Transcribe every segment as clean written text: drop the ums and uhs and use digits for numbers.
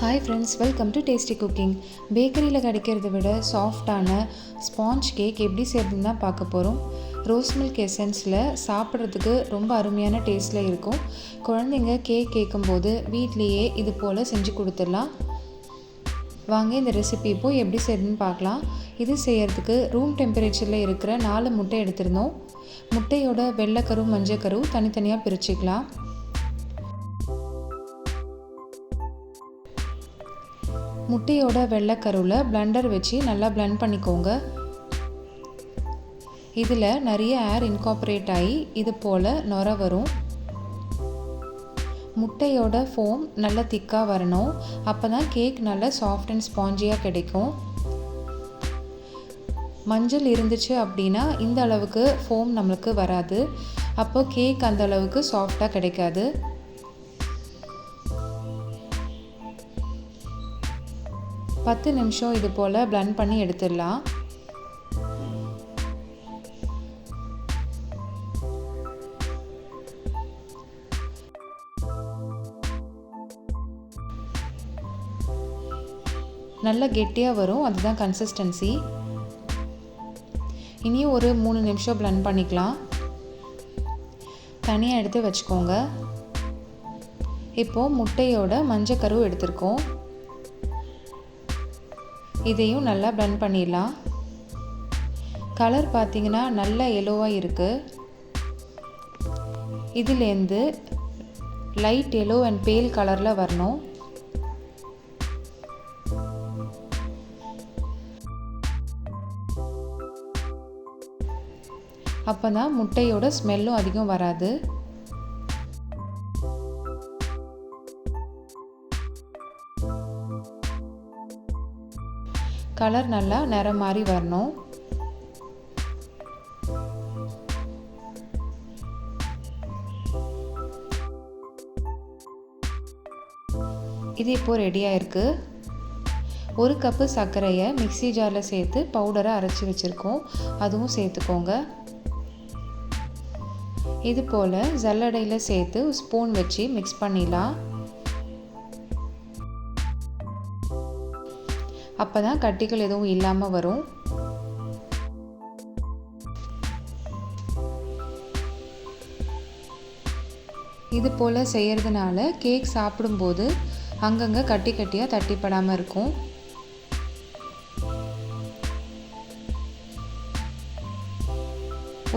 Hi friends, welcome to tasty cooking. பேக்கரியில் கிடைக்கிறத விட சாஃப்டான ஸ்பாஞ்ச் கேக் எப்படி செய்யறதுன்னு தான் பார்க்க போகிறோம். ரோஸ் மில்க் எசன்ஸில் சாப்பிட்றதுக்கு ரொம்ப அருமையான டேஸ்ட்டில் இருக்கும். குழந்தைங்க கேக் கேட்கும்போது வீட்லேயே இது போல் செஞ்சு கொடுத்துடலாம். வாங்க இந்த ரெசிபி இப்போது எப்படி செய்யறதுன்னு பார்க்கலாம். இது செய்யறதுக்கு ரூம் டெம்பரேச்சரில் இருக்கிற 4 முட்டை எடுத்துருந்தோம். முட்டையோட வெள்ளைக்கரு மஞ்சக்கரு தனித்தனியாக பிரிச்சுக்கலாம். முட்டையோட வெள்ளைக்கருவில் பிளெண்டர் வச்சு நல்லா பிளெண்ட் பண்ணிக்கோங்க. இதில் நிறைய ஏர் இன்கார்பரேட் ஆகி இது போல் நுர வரும். முட்டையோட ஃபோம் நல்லா திக்காக வரணும். அப்போ தான் கேக் நல்லா சாஃப்ட் அண்ட் ஸ்பாஞ்சியாக கிடைக்கும். மஞ்சள் இருந்துச்சு அப்படின்னா இந்த அளவுக்கு ஃபோம் நம்மளுக்கு வராது. அப்போது கேக் அந்த அளவுக்கு சாஃப்டாக கிடைக்காது. பத்து நிமிஷம் இது போல் பிளெண்ட் பண்ணி எடுத்துடலாம். நல்லா கெட்டியாக வரும், அதுதான் கன்சிஸ்டன்சி. இனியும் ஒரு 3 நிமிஷம் பிளெண்ட் பண்ணிக்கலாம். தனியாக எடுத்து வச்சுக்கோங்க. இப்போது முட்டையோட மஞ்சக்கரு எடுத்துருக்கோம். இதையும் நல்லா பிளெண்ட் பண்ணிடலாம். கலர் பார்த்திங்கன்னா நல்ல எல்லோவாக இருக்குது. இதுலேருந்து லைட் எல்லோ அண்ட் பேல் கலரில் வரணும். அப்போ தான் முட்டையோட ஸ்மெல்லும் அதிகம் வராது. கலர் நல்லா நிறம் மாதிரி வரணும். இது இப்போது ரெடியாக இருக்குது. 1 கப்பு சர்க்கரையை மிக்ஸி ஜாரில் சேர்த்து பவுடரை அரைச்சி வச்சுருக்கோம், அதுவும் சேர்த்துக்கோங்க. இது போல் ஜல்லடையில் சேர்த்து ஸ்பூன் வச்சு மிக்ஸ் பண்ணிடலாம். அப்போ தான் கட்டிகள் எதுவும் இல்லாமல் வரும். இது போல் செய்கிறதுனால கேக் சாப்பிடும்போது அங்கங்கே கட்டி கட்டியாக தட்டிப்படாமல் இருக்கும்.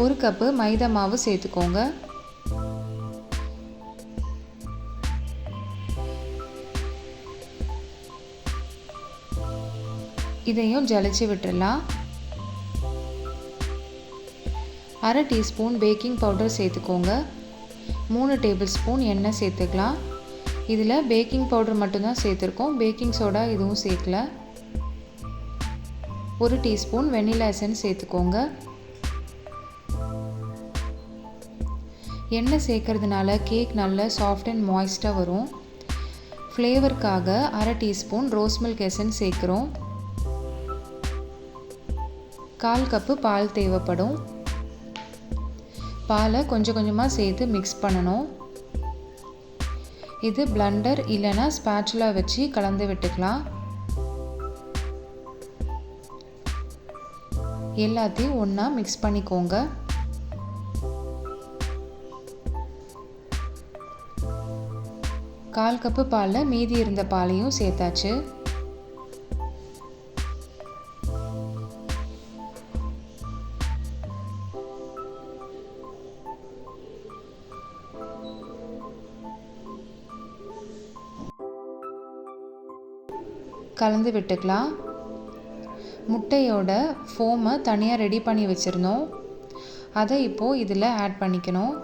ஒரு கப்பு மைதா மாவு சேர்த்துக்கோங்க. இதையும் ஜலிச்சு விட்டுடலாம். 1/2 டீஸ்பூன் பேக்கிங் பவுடர் சேர்த்துக்கோங்க. 3 டேபிள் ஸ்பூன் எண்ணெய் சேர்த்துக்கலாம். இதில் பேக்கிங் பவுடர் மட்டும்தான் சேர்த்துருக்கோம், பேக்கிங் சோடா எதுவும் சேர்க்கல. 1 டீஸ்பூன் வெண்ணிலா எசன்ஸ் சேர்த்துக்கோங்க. எண்ணெய் சேர்க்கறதுனால கேக் நல்ல சாஃப்ட் அண்ட் மாய்ஸ்டாக வரும். ஃப்ளேவருக்காக 1/2 டீஸ்பூன் ரோஸ் மில்க் எசன்ஸ் சேர்க்குறோம். 1/4 கப்பு பால் தேவைப்படும். பாலை கொஞ்சம் கொஞ்சமாக சேர்த்து மிக்ஸ் பண்ணணும். இது பிளெண்டர் இல்லைன்னா ஸ்பேச்சுலா வச்சு கலந்து விட்டுக்கலாம். எல்லாத்தையும் ஒன்றா மிக்ஸ் பண்ணிக்கோங்க. கால் கப்பு பாலில் மீதி இருந்த பாலையும் சேர்த்தாச்சு. கலந்து விட்டுக்கலாம். முட்டையோட ஃபோமை தனியாக ரெடி பண்ணி வச்சுருந்தோம், அதை இப்போது இதில் ஆட் பண்ணிக்கணும்.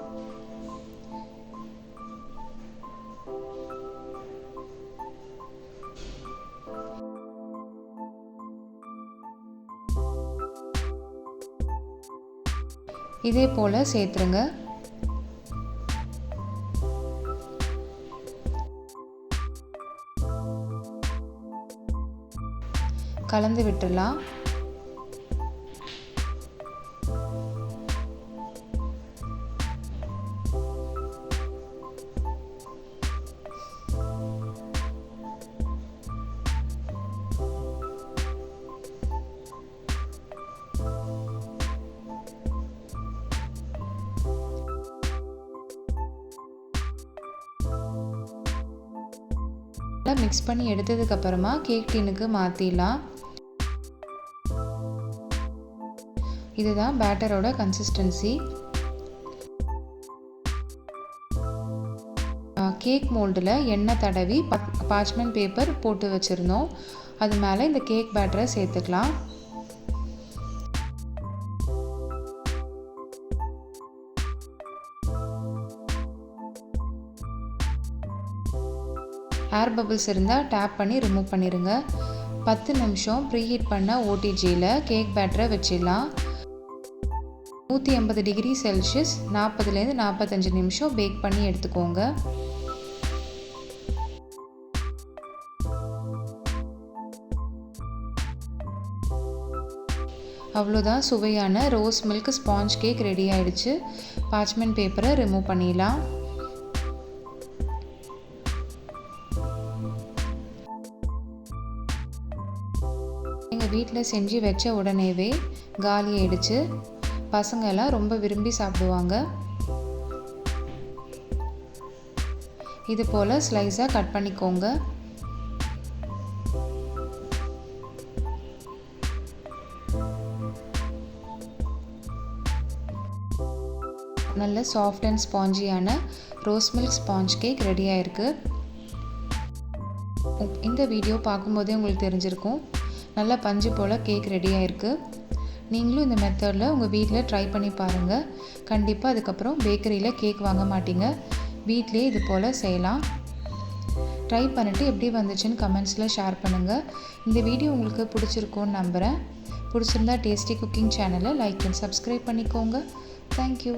இதே போல் சேர்த்துருங்க. கலந்து விட்டுடலாம். நல்லா மிக்ஸ் பண்ணி எடுத்ததுக்கப்புறமா கேக் டின்னுக்கு மாற்றிடலாம். இதுதான் பேட்டரோட கன்சிஸ்டன்சி. கேக் மோல்டில் எண்ணெய் தடவி பார்ச்மெண்ட் பேப்பர் போட்டு வச்சுருந்தோம். அது மேலே இந்த கேக் பேட்டரை சேர்த்துக்கலாம். ஏர் பபிள்ஸ் இருந்தால் டேப் பண்ணி ரிமூவ் பண்ணிடுங்க. 10 நிமிஷம் ப்ரீஹீட் பண்ண ஓடிஜியில் கேக் பேட்டரை வச்சிடலாம். 180 டிகிரி செல்சியஸ் 40லேருந்து 45 நிமிஷம் பேக் பண்ணி எடுத்துக்கோங்க. அவ்வளோதான், சுவையான rose milk sponge cake ready ஆகிடுச்சு. பார்ச்மெண்ட் பேப்பரை ரிமூவ் பண்ணிடலாம். எங்கள் வீட்டில் செஞ்சு வச்ச உடனேவே காலி ஆயிடுச்சு. பசங்க எல்லாம் ரொம்ப விரும்பி சாப்பிடுவாங்க. இது போல் ஸ்லைஸாக கட் பண்ணிக்கோங்க. நல்ல சாஃப்ட் அண்ட் ஸ்பாஞ்சியான rose milk sponge cake ready ஆயிருக்கு. இந்த வீடியோ பார்க்கும்போதே உங்களுக்கு தெரிஞ்சிருக்கும், நல்லா பஞ்சு போல் கேக் ரெடி ஆயிருக்கு. நீங்களும் இந்த மெத்தடில் உங்கள் வீட்டில் ட்ரை பண்ணி பாருங்கள். கண்டிப்பாக அதுக்கப்புறம் பேக்கரியில் கேக் வாங்க மாட்டீங்க. வீட்டிலே இது போல் செய்யலாம். ட்ரை பண்ணிவிட்டு எப்படி வந்துச்சுன்னு கமெண்ட்ஸில் ஷேர் பண்ணுங்கள். இந்த வீடியோ உங்களுக்கு பிடிச்சிருக்கும்னு நம்புகிறேன். பிடிச்சிருந்தா டேஸ்டி குக்கிங் சேனலை லைக் அண்ட் சப்ஸ்கிரைப் பண்ணிக்கோங்க. தேங்க்யூ.